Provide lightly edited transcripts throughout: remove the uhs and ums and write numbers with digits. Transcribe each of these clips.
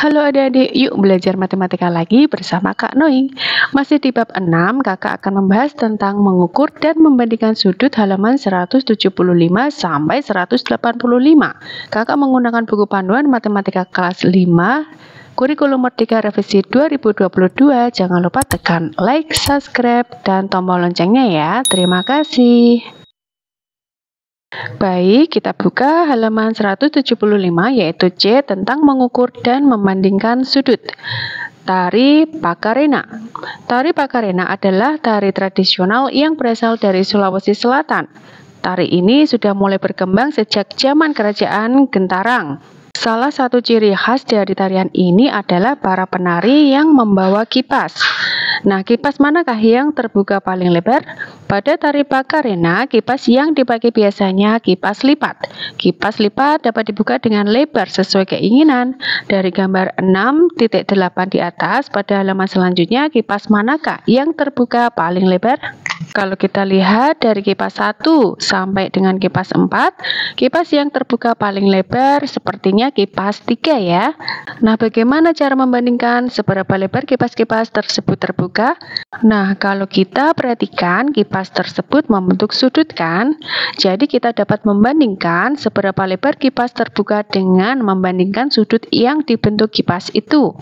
Halo adik-adik, yuk belajar matematika lagi bersama Kak Noing. Masih di bab 6, kakak akan membahas tentang mengukur dan membandingkan sudut halaman 175 sampai 185. Kakak menggunakan buku panduan matematika kelas 5, Kurikulum Merdeka Revisi 2022. Jangan lupa tekan like, subscribe, dan tombol loncengnya ya. Terima kasih. Baik, kita buka halaman 175 yaitu C tentang mengukur dan membandingkan sudut. Tari Pakarena. Tari Pakarena adalah tari tradisional yang berasal dari Sulawesi Selatan. Tari ini sudah mulai berkembang sejak zaman Kerajaan Gentarang. Salah satu ciri khas dari tarian ini adalah para penari yang membawa kipas. Nah, kipas manakah yang terbuka paling lebar? Pada tari Pakarena, kipas yang dipakai biasanya kipas lipat. Kipas lipat dapat dibuka dengan lebar sesuai keinginan. Dari gambar 6.8 di atas, pada halaman selanjutnya, kipas manakah yang terbuka paling lebar? Kalau kita lihat dari kipas 1 sampai dengan kipas 4, kipas yang terbuka paling lebar sepertinya kipas 3 ya. Nah, bagaimana cara membandingkan seberapa lebar kipas-kipas tersebut terbuka? Nah, kalau kita perhatikan kipas tersebut membentuk sudut kan? Jadi kita dapat membandingkan seberapa lebar kipas terbuka dengan membandingkan sudut yang dibentuk kipas itu.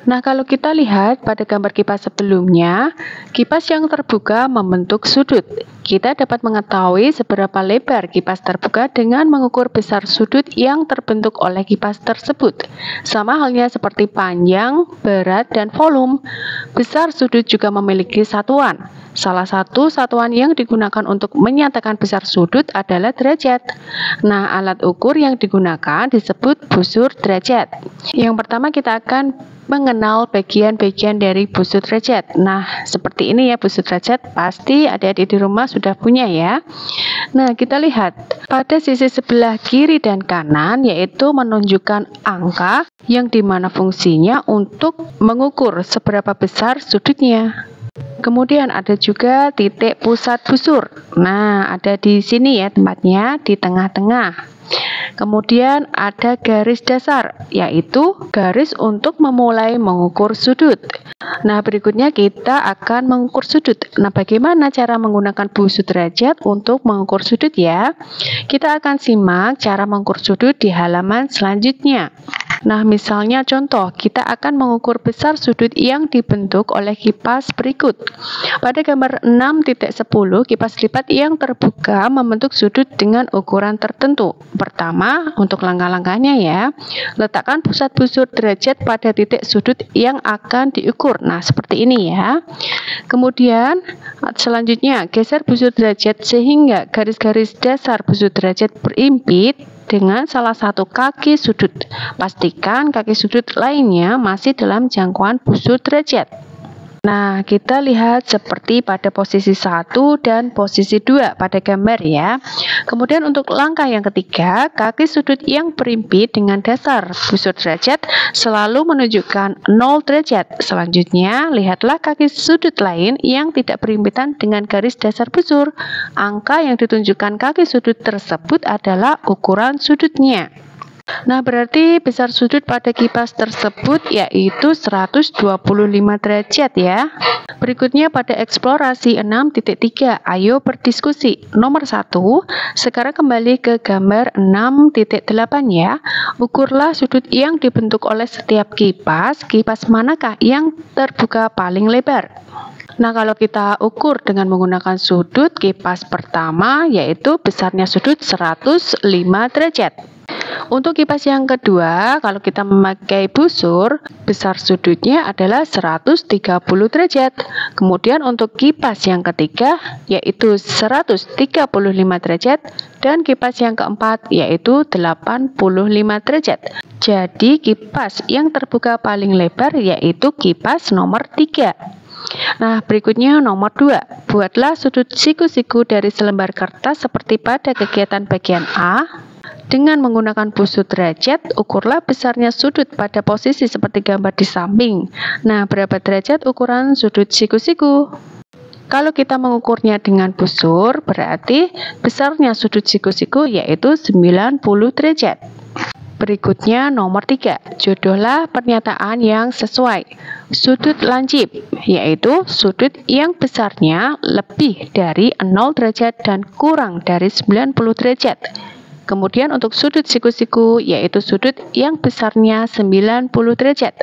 Nah, kalau kita lihat pada gambar kipas sebelumnya, kipas yang terbuka membentuk sudut. Kita dapat mengetahui seberapa lebar kipas terbuka dengan mengukur besar sudut yang terbentuk oleh kipas tersebut. Sama halnya seperti panjang, berat, dan volume. Besar sudut juga memiliki satuan. Salah satu satuan yang digunakan untuk menyatakan besar sudut adalah derajat. Nah, alat ukur yang digunakan disebut busur derajat. Yang pertama kita akan mengenal bagian-bagian dari busur derajat. Nah, seperti ini ya busur derajat, pasti adik-adik di rumah sudah punya ya. Nah, kita lihat pada sisi sebelah kiri dan kanan yaitu menunjukkan angka yang dimana fungsinya untuk mengukur seberapa besar sudutnya. Kemudian ada juga titik pusat busur. Nah, ada di sini ya tempatnya, di tengah-tengah. Kemudian ada garis dasar, yaitu garis untuk memulai mengukur sudut. Nah, berikutnya kita akan mengukur sudut. Nah, bagaimana cara menggunakan busur derajat untuk mengukur sudut ya? Kita akan simak cara mengukur sudut di halaman selanjutnya. Nah, misalnya contoh, kita akan mengukur besar sudut yang dibentuk oleh kipas berikut. Pada gambar 6.10, kipas lipat yang terbuka membentuk sudut dengan ukuran tertentu. Pertama, untuk langkah-langkahnya ya, letakkan pusat busur derajat pada titik sudut yang akan diukur. Nah, seperti ini ya. Kemudian, selanjutnya, geser busur derajat sehingga garis-garis dasar busur derajat berimpit dengan salah satu kaki sudut. Pastikan kaki sudut lainnya masih dalam jangkauan busur derajat. Nah, kita lihat seperti pada posisi 1 dan posisi 2 pada gambar ya. Kemudian untuk langkah yang ketiga, kaki sudut yang berimpit dengan dasar busur derajat selalu menunjukkan 0 derajat. Selanjutnya, lihatlah kaki sudut lain yang tidak berimpitan dengan garis dasar busur. Angka yang ditunjukkan kaki sudut tersebut adalah ukuran sudutnya. Nah, berarti besar sudut pada kipas tersebut yaitu 125 derajat ya. Berikutnya pada eksplorasi 6.3, ayo berdiskusi. Nomor 1, sekarang kembali ke gambar 6.8 ya. Ukurlah sudut yang dibentuk oleh setiap kipas. Kipas manakah yang terbuka paling lebar? Nah, kalau kita ukur dengan menggunakan sudut kipas pertama yaitu besarnya sudut 105 derajat. Untuk kipas yang kedua, kalau kita memakai busur, besar sudutnya adalah 130 derajat. Kemudian untuk kipas yang ketiga, yaitu 135 derajat. Dan kipas yang keempat, yaitu 85 derajat. Jadi, kipas yang terbuka paling lebar yaitu kipas nomor 3. Nah, berikutnya nomor 2. Buatlah sudut siku-siku dari selembar kertas seperti pada kegiatan bagian A. Dengan menggunakan busur derajat, ukurlah besarnya sudut pada posisi seperti gambar di samping. Nah, berapa derajat ukuran sudut siku-siku? Kalau kita mengukurnya dengan busur, berarti besarnya sudut siku-siku yaitu 90 derajat. Berikutnya nomor 3, jodohlah pernyataan yang sesuai. Sudut lancip, yaitu sudut yang besarnya lebih dari 0 derajat dan kurang dari 90 derajat. Kemudian untuk sudut siku-siku, yaitu sudut yang besarnya 90 derajat.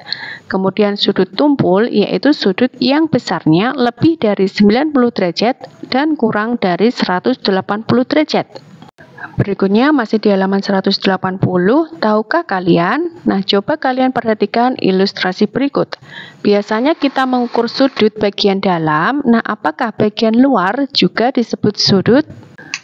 Kemudian sudut tumpul, yaitu sudut yang besarnya lebih dari 90 derajat dan kurang dari 180 derajat. Berikutnya masih di halaman 180, tahukah kalian? Nah, coba kalian perhatikan ilustrasi berikut. Biasanya kita mengukur sudut bagian dalam, nah apakah bagian luar juga disebut sudut?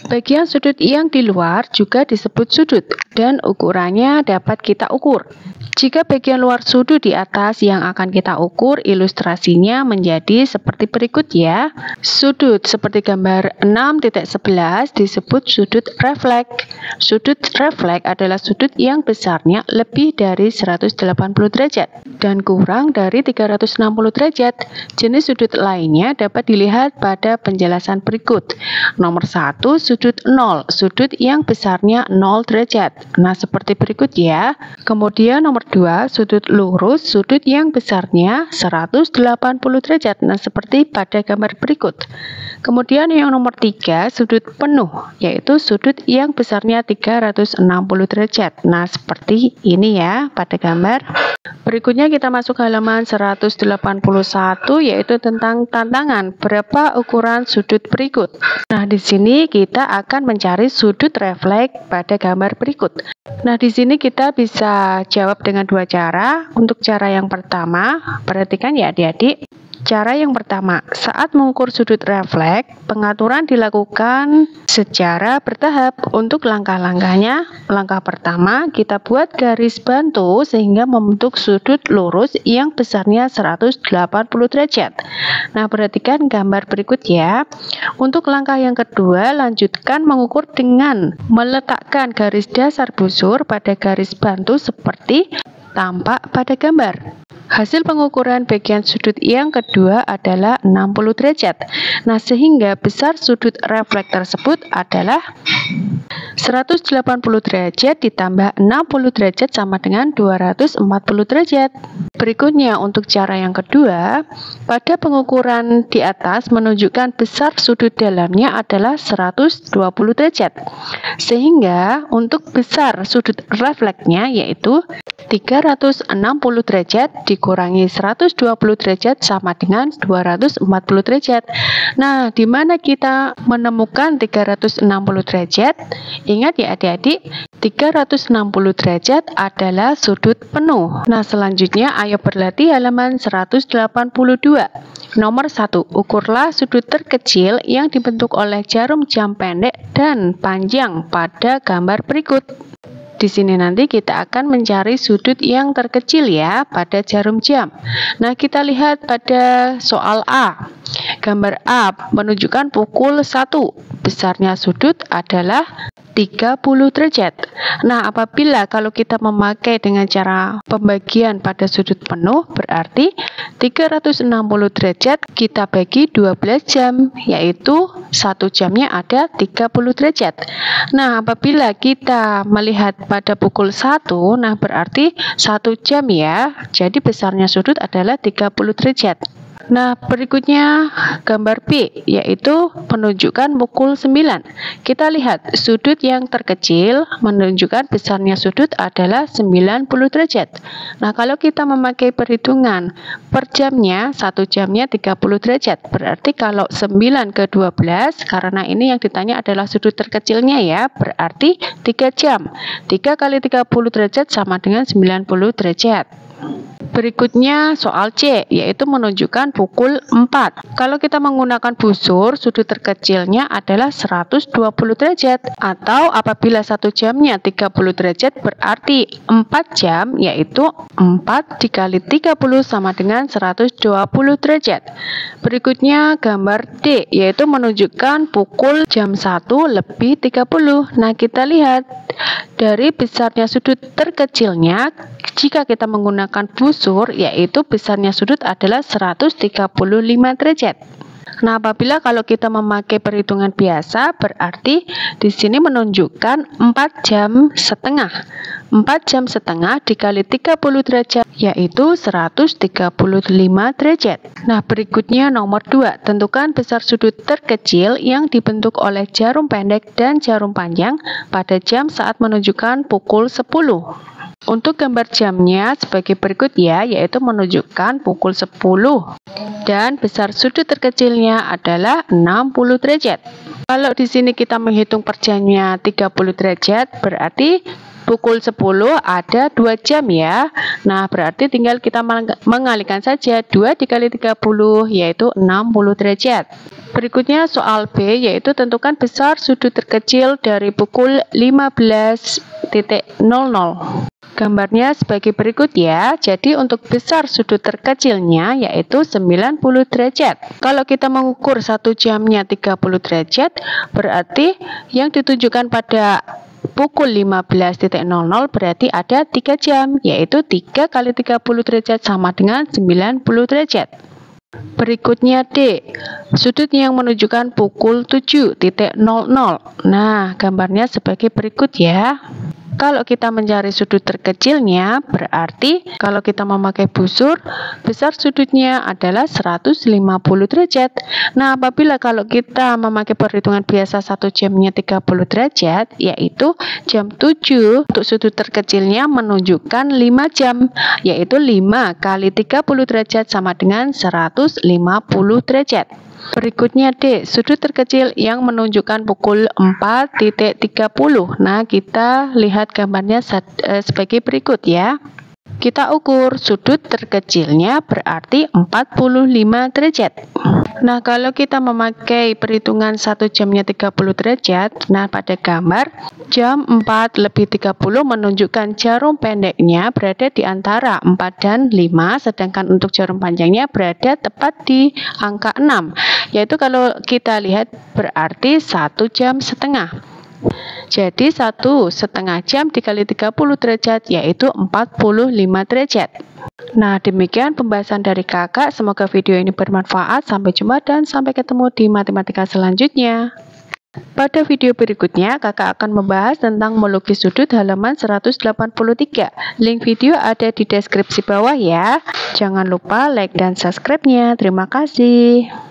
Bagian sudut yang di luar juga disebut sudut dan ukurannya dapat kita ukur. Jika bagian luar sudut di atas yang akan kita ukur, ilustrasinya menjadi seperti berikut ya. Sudut seperti gambar 6.11 disebut sudut refleks. Sudut refleks adalah sudut yang besarnya lebih dari 180 derajat dan kurang dari 360 derajat. Jenis sudut lainnya dapat dilihat pada penjelasan berikut. Nomor 1, sudut 0, sudut yang besarnya 0 derajat. Nah, seperti berikut ya. Kemudian nomor 2, sudut lurus, sudut yang besarnya 180 derajat. Nah, seperti pada gambar berikut. Kemudian yang nomor 3, sudut penuh, yaitu sudut yang besarnya 360 derajat. Nah, seperti ini ya pada gambar. Berikutnya kita masuk ke halaman 181, yaitu tentang tantangan berapa ukuran sudut berikut. Nah, di sini kita akan mencari sudut refleks pada gambar berikut. Nah, di sini kita bisa jawab dengan dua cara. Untuk cara yang pertama, perhatikan ya adik-adik. Cara yang pertama, saat mengukur sudut refleks, pengaturan dilakukan secara bertahap. Untuk langkah-langkahnya, langkah pertama, kita buat garis bantu sehingga membentuk sudut lurus yang besarnya 180 derajat. Nah, perhatikan gambar berikut ya. Untuk langkah yang kedua, lanjutkan mengukur dengan meletakkan garis dasar busur pada garis bantu seperti tampak pada gambar. Hasil pengukuran bagian sudut yang kedua adalah 60 derajat. Nah, sehingga besar sudut refleks tersebut adalah 180 derajat ditambah 60 derajat sama dengan 240 derajat. Berikutnya untuk cara yang kedua, pada pengukuran di atas menunjukkan besar sudut dalamnya adalah 120 derajat. Sehingga untuk besar sudut refleksnya yaitu 360 derajat dikurangi 120 derajat sama dengan 240 derajat. Nah, di mana kita menemukan 360 derajat? Ingat ya adik-adik, 360 derajat adalah sudut penuh. Nah, selanjutnya ayo berlatih halaman 182. Nomor 1, ukurlah sudut terkecil yang dibentuk oleh jarum jam pendek dan panjang pada gambar berikut. Di sini nanti kita akan mencari sudut yang terkecil ya pada jarum jam. Nah, kita lihat pada soal A. Gambar A menunjukkan pukul 1. Besarnya sudut adalah 30 derajat. Nah, apabila kalau kita memakai dengan cara pembagian pada sudut penuh, berarti 360 derajat kita bagi 12 jam, yaitu 1 jamnya ada 30 derajat. Nah, apabila kita melihat pada pukul 1, nah berarti 1 jam ya. Jadi besarnya sudut adalah 30 derajat. Nah, berikutnya gambar B, yaitu menunjukkan pukul 9. Kita lihat sudut yang terkecil menunjukkan besarnya sudut adalah 90 derajat. Nah, kalau kita memakai perhitungan per jamnya, 1 jamnya 30 derajat. Berarti kalau 9 ke 12, karena ini yang ditanya adalah sudut terkecilnya ya, berarti 3 jam. 3 kali 30 derajat sama dengan 90 derajat. Berikutnya soal C, yaitu menunjukkan pukul 4. Kalau kita menggunakan busur, sudut terkecilnya adalah 120 derajat. Atau apabila 1 jamnya 30 derajat, berarti 4 jam, yaitu 4 dikali 30 sama dengan 120 derajat. Berikutnya gambar D, yaitu menunjukkan pukul jam 1 lebih 30. Nah, kita lihat dari besarnya sudut terkecilnya, jika kita menggunakan busur, yaitu besarnya sudut adalah 135 derajat. Nah, apabila kalau kita memakai perhitungan biasa, berarti di sini menunjukkan 4 jam setengah. 4 jam setengah dikali 30 derajat, yaitu 135 derajat. Nah, berikutnya nomor 2, tentukan besar sudut terkecil yang dibentuk oleh jarum pendek dan jarum panjang pada jam saat menunjukkan pukul 10. Untuk gambar jamnya sebagai berikut ya, yaitu menunjukkan pukul 10 dan besar sudut terkecilnya adalah 60 derajat. Kalau di sini kita menghitung per jamnya 30 derajat, berarti pukul 10 ada 2 jam ya. Nah, berarti tinggal kita mengalihkan saja 2 dikali 30, yaitu 60 derajat. Berikutnya soal B, yaitu tentukan besar sudut terkecil dari pukul 15.00. Gambarnya sebagai berikut ya. Jadi untuk besar sudut terkecilnya yaitu 90 derajat. Kalau kita mengukur 1 jamnya 30 derajat, berarti yang ditunjukkan pada pukul 15.00 berarti ada 3 jam, yaitu 3 kali 30 derajat sama dengan 90 derajat. Berikutnya D, sudut yang menunjukkan pukul 7.00. Nah, gambarnya sebagai berikut ya. Kalau kita mencari sudut terkecilnya, berarti kalau kita memakai busur, besar sudutnya adalah 150 derajat. Nah, apabila kalau kita memakai perhitungan biasa 1 jamnya 30 derajat, yaitu jam 7, untuk sudut terkecilnya menunjukkan 5 jam, yaitu 5 kali 30 derajat sama dengan 150 derajat. Berikutnya D, sudut terkecil yang menunjukkan pukul 4.30. Nah, kita lihat gambarnya sebagai berikut ya. Kita ukur sudut terkecilnya berarti 45 derajat. Nah, kalau kita memakai perhitungan 1 jamnya 30 derajat, nah pada gambar jam 4.30 menunjukkan jarum pendeknya berada di antara 4 dan 5, sedangkan untuk jarum panjangnya berada tepat di angka 6. Yaitu kalau kita lihat berarti 1 jam setengah. Jadi 1,5 jam dikali 30 derajat yaitu 45 derajat. Nah, demikian pembahasan dari kakak. Semoga video ini bermanfaat. Sampai jumpa dan sampai ketemu di matematika selanjutnya. Pada video berikutnya, kakak akan membahas tentang melukis sudut halaman 183. Link video ada di deskripsi bawah ya. Jangan lupa like dan subscribe-nya. Terima kasih.